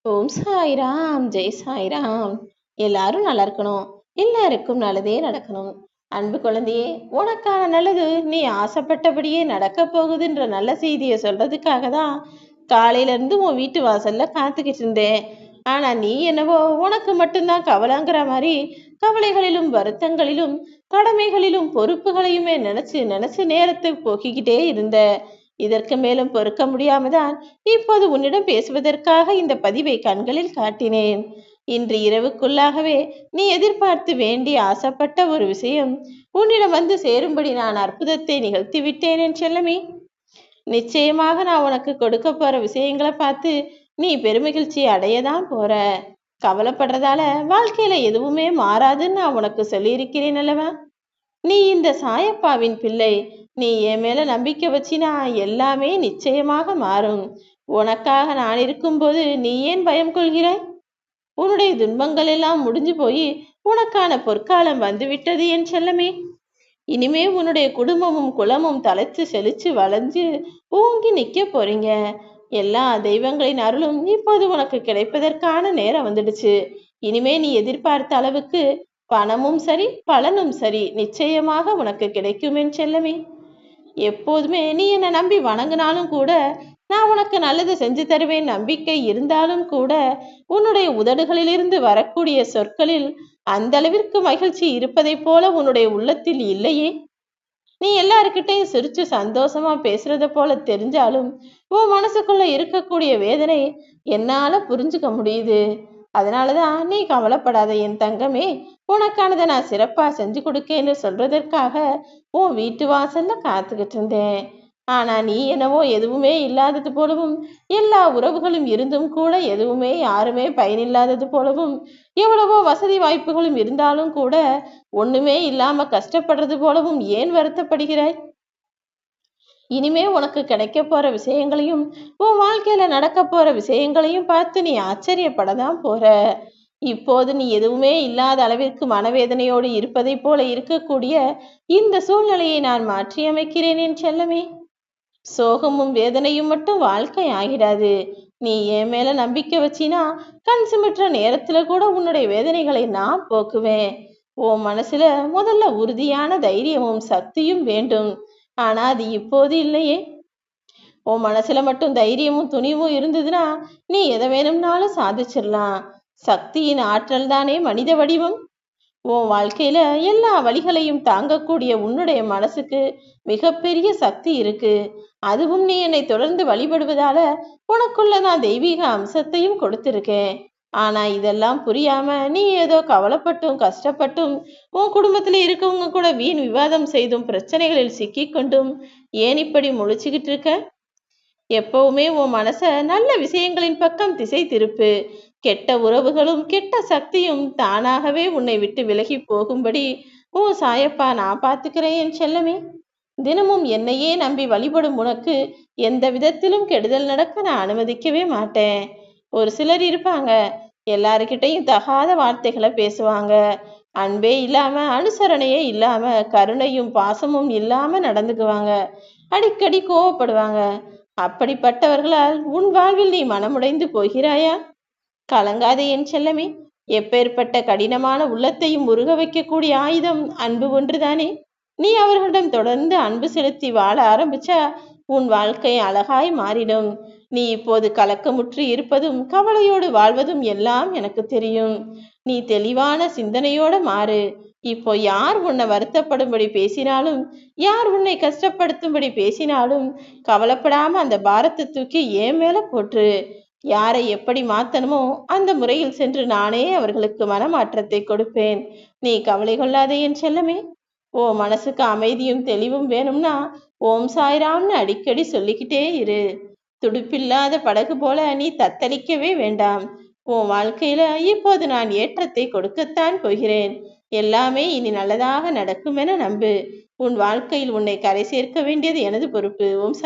ஓம் சாய்ராம், ஜெய் சாய்ராம். எல்லாரும் நல்லா இருக்கணும். எல்லாருக்கும் நல்லதே நடக்கணும். அன்பு குழந்தையே, உனக்கான நல்லது நீ ஆசைப்பட்டபடியே நடக்க போகுதுன்ற நல்ல செய்தியை சொல்றதுக்காக தான் காலையில இருந்து உன் வீட்டு வாசல்ல காத்துக்கிட்டு இருந்தேன். ஆனா நீ என்னவோ உனக்கு மட்டும்தான் கவலைங்கிற மாதிரி கவலைகளிலும் வருத்தங்களிலும் கடமைகளிலும் பொறுப்புகளையுமே நினைச்சு நினைச்சு நேரத்தை போக்கிக்கிட்டே இருந்த. இதற்கு மேலும் பொறுக்க முடியாமதான் இப்போது உன்னிடம் பேசுவதற்காக இந்த பதிவை கண்களில் காட்டினேன். இன்று இரவுக்குள்ளாகவே நீ எதிர்பார்த்து வேண்டி ஆசைப்பட்ட ஒரு விஷயம் உன்னிடம் வந்து சேரும்படி நான் அற்புதத்தை நிகழ்த்தி விட்டேன் என் செல்லமே. நிச்சயமாக நான் உனக்கு கொடுக்க போற விஷயங்களை பார்த்து நீ பெருமகிழ்ச்சி அடையதான் போற. கவலைப்படுறதால வாழ்க்கையில எதுவுமே மாறாதுன்னு நான் உனக்கு சொல்லியிருக்கிறேன் அல்லவா? நீ இந்த சாயப்பாவின் பிள்ளை. நீ என் மேல நம்பிக்கை வச்சினா எல்லாமே நிச்சயமாக மாறும். உனக்காக நான் இருக்கும்போது நீ ஏன் பயம் கொள்கிறாய்? உன்னுடைய துன்பங்கள் எல்லாம் முடிஞ்சு போய் உனக்கான பொற்காலம் வந்துவிட்டது என் செல்லமே. இனிமே உன்னுடைய குடும்பமும் குலமும் தலைச்சு செழிச்சு வளைஞ்சு ஓங்கி நிக்க போறீங்க. எல்லா தெய்வங்களின் அருளும் இப்போது உனக்கு கிடைப்பதற்கான நேரம் வந்துடுச்சு. இனிமே நீ எதிர்பார்த்த அளவுக்கு பணமும் சரி பலனும் சரி நிச்சயமாக உனக்கு கிடைக்கும் என் செல்லமே. எப்போதுமே நீ என்னை நம்பி வணங்கினாலும் கூட நான் உனக்கு நல்லது செஞ்சு தருவேன் நம்பிக்கை இருந்தாலும் கூட உன்னுடைய உதடுகளிலிருந்து வரக்கூடிய சொற்களில் அந்த அளவிற்கு மகிழ்ச்சி இருப்பதை போல உன்னுடைய உள்ளத்தில் இல்லையே. நீ எல்லாருக்கிட்டையும் சிரிச்சு சந்தோஷமா பேசுறத போல தெரிஞ்சாலும் உன் மனசுக்குள்ள இருக்கக்கூடிய வேதனை என்னால புரிஞ்சுக்க முடியுது. அதனாலதான் நீ கவலைப்படாத என் தங்கமே. உனக்கானதை நான் சிறப்பா செஞ்சு கொடுக்கேன்னு சொல்றதற்காக உன் வீட்டு வாசல்ல காத்துக்கிட்டு இருந்தேன். ஆனா நீ என்னவோ எதுவுமே இல்லாதது போலவும் எல்லா உறவுகளும் இருந்தும் கூட எதுவுமே யாருமே பயனில்லாதது போலவும் எவ்வளவோ வசதி வாய்ப்புகளும் இருந்தாலும் கூட ஒண்ணுமே இல்லாம கஷ்டப்படுறது போலவும் ஏன் வருத்தப்படுகிறாய்? இனிமே உனக்கு கிடைக்க போற விஷயங்களையும் உன் வாழ்க்கையில நடக்க போற விஷயங்களையும் பார்த்து நீ ஆச்சரியப்படதான் போற. இப்போது நீ எதுவுமே இல்லாத அளவிற்கு மனவேதனையோடு இருப்பதை போல இருக்கக்கூடிய இந்த சூழ்நிலையை நான் மாற்றி அமைக்கிறேன் என் செல்லமே. சோகமும் வேதனையும் மட்டும் வாழ்க்கை ஆகிடாது. நீ என் மேல நம்பிக்கை வச்சினா கண் சிமிட்டுற நேரத்துல கூட உன்னுடைய வேதனைகளை நான் போக்குவேன். உன் மனசுல முதல்ல உறுதியான தைரியமும் சக்தியும் வேண்டும். ஆனா அது இப்போது இல்லையே. உன் மனசுல மட்டும் தைரியமும் துணிவும் இருந்ததுன்னா நீ எதை வேணும்னாலும் சாதிச்சிடலாம். சக்தியின் ஆற்றல் தானே மனித வடிவம். உன் வாழ்க்கையில எல்லா வழிகளையும் தாங்கக்கூடிய உன்னுடைய மனசுக்கு மிகப்பெரிய சக்தி இருக்கு. அதுவும் நீ என்னை தொடர்ந்து வழிபடுவதால உனக்குள்ள நான் தெய்வீக அம்சத்தையும் கொடுத்திருக்கேன். ஆனா இதெல்லாம் புரியாம நீ ஏதோ கவலைப்பட்டும் கஷ்டப்பட்டும் உன் குடும்பத்துல இருக்கவங்க கூட வீண் விவாதம் செய்தும் பிரச்சனைகளில் சிக்கிக்கொண்டும் ஏன் இப்படி முழிச்சுக்கிட்டு இருக்க? எப்பவுமே உன் மனச நல்ல விஷயங்களின் பக்கம் திசை திருப்பு. கெட்ட உறவுகளும் கெட்ட சக்தியும் தானாகவே உன்னை விட்டு விலகி போகும்படி உன் சாயப்பா நான் பார்த்துக்கிறேன் என் செல்லமே. தினமும் என்னையே நம்பி வழிபடும் உனக்கு எந்த விதத்திலும் கெடுதல் நடக்க நான் அனுமதிக்கவே மாட்டேன். ஒரு சிலர் இருப்பாங்க, எல்லாருக்கிட்டையும் தகாத வார்த்தைகளை பேசுவாங்க. அன்பே இல்லாம அனுசரணையே இல்லாம கருணையும் பாசமும் இல்லாம நடந்துக்குவாங்க. அடிக்கடி கோவப்படுவாங்க. அப்படிப்பட்டவர்களால் உன் வாழ்வில் நீ மனமுடைந்து போகிறாயா? கலங்காதே என் செல்லமே. எப்பேற்பட்ட கடினமான உள்ளத்தையும் உருக வைக்கக்கூடிய ஆயுதம் அன்பு ஒன்றுதானே. நீ அவர்களிடம் தொடர்ந்து அன்பு செலுத்தி வாழ ஆரம்பிச்சா உன் வாழ்க்கை அழகாய் மாறிடும். நீ இப்போது கலக்கமுற்று இருப்பதும் கவலையோடு வாழ்வதும் எல்லாம் எனக்கு தெரியும். நீ தெளிவான சிந்தனையோட மாறு. இப்போ யார் உன்னை வருத்தப்படும்படி பேசினாலும் யார் உன்னை கஷ்டப்படுத்தும்படி பேசினாலும் கவலைப்படாம அந்த பாரத்தை தூக்கி ஏன் மேல போற்று. யாரை எப்படி மாத்தணுமோ அந்த முறையில் சென்று நானே அவர்களுக்கு மனமாற்றத்தை கொடுப்பேன். நீ கவலை கொள்ளாதே என் செல்லமே. ஓ மனசுக்கு அமைதியும் தெளிவும் வேணும்னா ஓம் சாய்ராம்னு அடிக்கடி சொல்லிக்கிட்டே இரு. துடுப்பில்லாத படகு போல நீ தத்தளிக்கவே வேண்டாம். உன் வாழ்க்கையில இப்போது நான் ஏற்றத்தை கொடுக்கத்தான் போகிறேன். எல்லாமே இனி நல்லதாக நடக்கும் என நம்பு. உன் வாழ்க்கையில் உன்னை கரை சேர்க்க வேண்டியது எனது பொறுப்பு. ஓம்